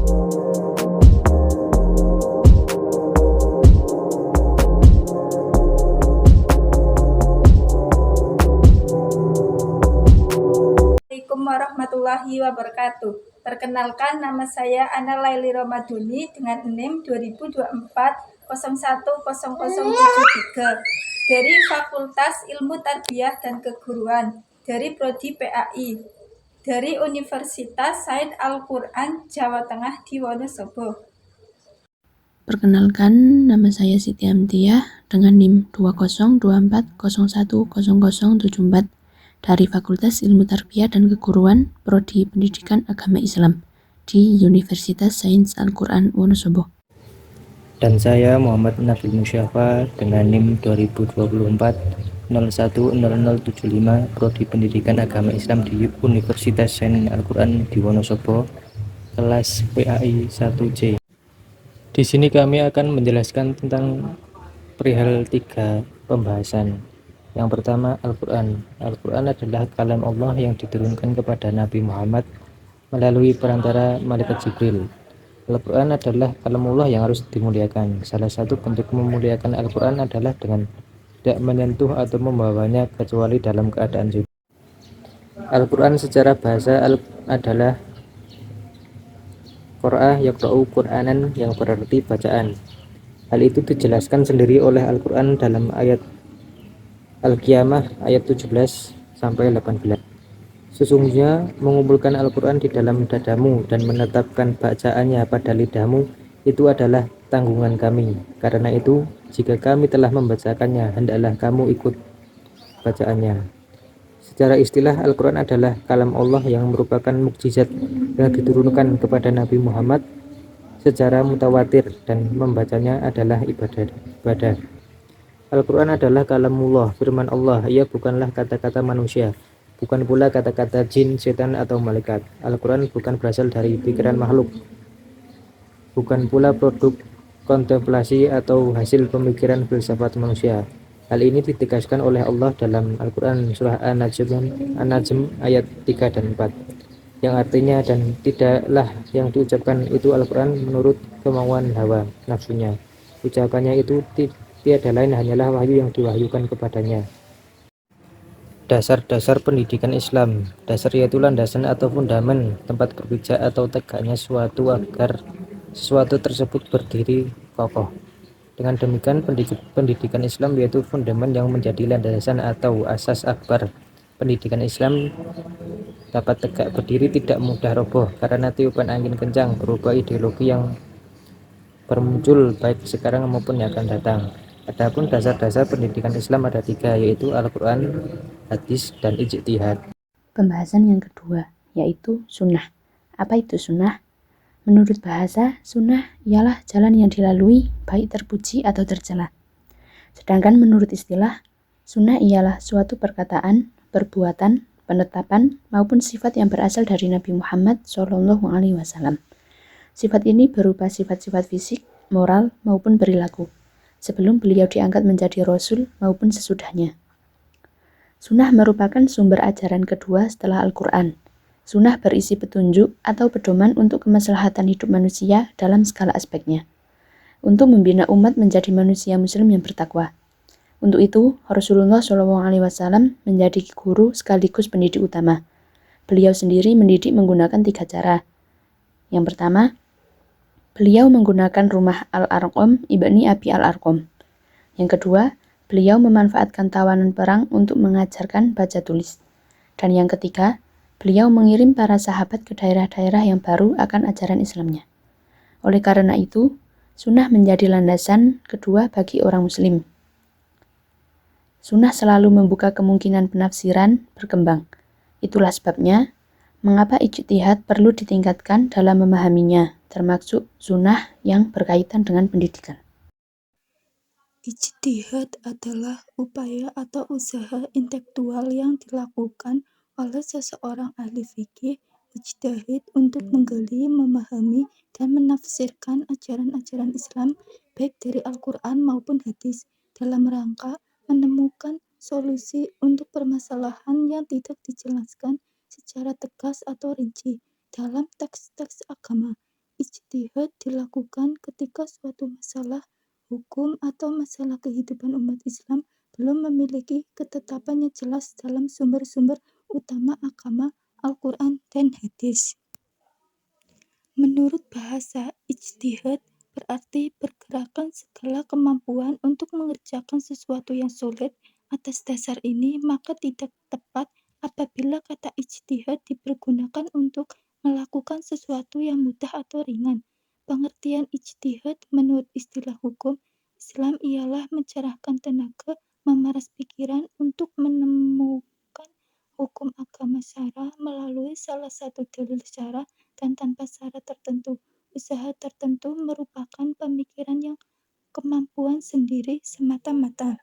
Assalamualaikum warahmatullahi wabarakatuh. Perkenalkan, nama saya Ana Laili Ramaduni dengan NIM 2024 dari Fakultas Ilmu Tarbiyah dan Keguruan dari Prodi PAI dari Universitas Said Al-Quran Jawa Tengah di Wonosobo. Perkenalkan, nama saya Siti Amtiah dengan NIM 2024010074 dari Fakultas Ilmu Tarbiyah dan Keguruan Prodi Pendidikan Agama Islam di Universitas Sains Al-Quran Wonosobo. Dan saya Muhammad Nabil Musyafa dengan NIM 2024 Prodi Pendidikan Agama Islam di Universitas Sains Al-Quran di Wonosobo, kelas PAI 1C. Di sini kami akan menjelaskan tentang perihal 3 pembahasan. Yang pertama, Al-Quran. Al-Quran adalah kalam Allah yang diturunkan kepada Nabi Muhammad melalui perantara malaikat Jibril. Al-Quran adalah kalamullah yang harus dimuliakan. Salah satu bentuk memuliakan Al-Quran adalah dengan tidak menyentuh atau membawanya kecuali dalam keadaan suci. Al-Quran secara bahasa adalah Qur'ah yaqra'u Qur'anan, yang berarti bacaan. Hal itu dijelaskan sendiri oleh Al-Quran dalam ayat Al-Qiyamah ayat 17-18. Sesungguhnya mengumpulkan Al-Quran di dalam dadamu dan menetapkan bacaannya pada lidahmu itu adalah tanggungan kami. Karena itu, jika kami telah membacakannya, hendaklah kamu ikut bacaannya. Secara istilah, Al-Quran adalah kalam Allah yang merupakan mukjizat yang diturunkan kepada Nabi Muhammad secara mutawatir, dan membacanya adalah ibadah. Al-Quran adalah kalamullah, firman Allah. Ia bukanlah kata-kata manusia, bukan pula kata-kata jin, setan, atau malaikat. Al-Quran bukan berasal dari pikiran makhluk, bukan pula produk kontemplasi atau hasil pemikiran filsafat manusia. Hal ini ditegaskan oleh Allah dalam Al-Quran surah An-Najm ayat 3 dan 4, yang artinya, dan tidaklah yang diucapkan itu Al-Quran menurut kemauan hawa nafsunya. Ucapannya itu tiada lain hanyalah wahyu yang diwahyukan kepadanya. Dasar-dasar pendidikan Islam. Dasar yaitu landasan atau fundamen, tempat berpijak atau tegaknya suatu agar sesuatu tersebut berdiri kokoh. Dengan demikian, pendidikan Islam yaitu fundamen yang menjadi landasan atau asas akbar. Pendidikan Islam dapat tegak berdiri, tidak mudah roboh karena tiupan angin kencang berubah ideologi yang bermuncul baik sekarang maupun yang akan datang. Adapun dasar-dasar pendidikan Islam ada 3, yaitu Al-Quran, hadis, dan ijtihad. Pembahasan yang kedua, yaitu sunnah. Apa itu sunnah? Menurut bahasa, sunnah ialah jalan yang dilalui, baik terpuji atau tercela. Sedangkan menurut istilah, sunnah ialah suatu perkataan, perbuatan, penetapan, maupun sifat yang berasal dari Nabi Muhammad SAW. Sifat ini berupa sifat-sifat fisik, moral, maupun perilaku, sebelum beliau diangkat menjadi Rasul maupun sesudahnya. Sunnah merupakan sumber ajaran kedua setelah Al-Quran. Sunnah berisi petunjuk atau pedoman untuk kemaslahatan hidup manusia dalam segala aspeknya, untuk membina umat menjadi manusia muslim yang bertakwa. Untuk itu, Rasulullah SAW menjadi guru sekaligus pendidik utama. Beliau sendiri mendidik menggunakan 3 cara. Yang pertama, beliau menggunakan rumah Al-Arqam ibni Abi Al-Arqam. Yang kedua, beliau memanfaatkan tawanan perang untuk mengajarkan baca tulis. Dan yang ketiga, beliau mengirim para sahabat ke daerah-daerah yang baru akan ajaran Islamnya. Oleh karena itu, sunnah menjadi landasan kedua bagi orang muslim. Sunnah selalu membuka kemungkinan penafsiran berkembang. Itulah sebabnya, mengapa ijtihad perlu ditingkatkan dalam memahaminya, termasuk sunnah yang berkaitan dengan pendidikan. Ijtihad adalah upaya atau usaha intelektual yang dilakukan oleh seseorang ahli fikih mujtahid untuk menggali, memahami, dan menafsirkan ajaran-ajaran Islam baik dari Al-Quran maupun hadis dalam rangka menemukan solusi untuk permasalahan yang tidak dijelaskan secara tegas atau rinci dalam teks-teks agama. ijtihad dilakukan ketika suatu masalah hukum atau masalah kehidupan umat Islam belum memiliki ketetapan yang jelas dalam sumber-sumber utama agama, Al-Quran, dan hadis. Menurut bahasa, ijtihad berarti pergerakan segala kemampuan untuk mengerjakan sesuatu yang sulit. Atas dasar ini, maka tidak tepat apabila kata ijtihad dipergunakan untuk melakukan sesuatu yang mudah atau ringan. Pengertian ijtihad menurut istilah hukum Islam ialah mencerahkan tenaga, memeras pikiran untuk menemukan hukum agama syara melalui salah satu dalil syara dan tanpa syarat tertentu. Usaha tertentu merupakan pemikiran yang kemampuan sendiri semata-mata.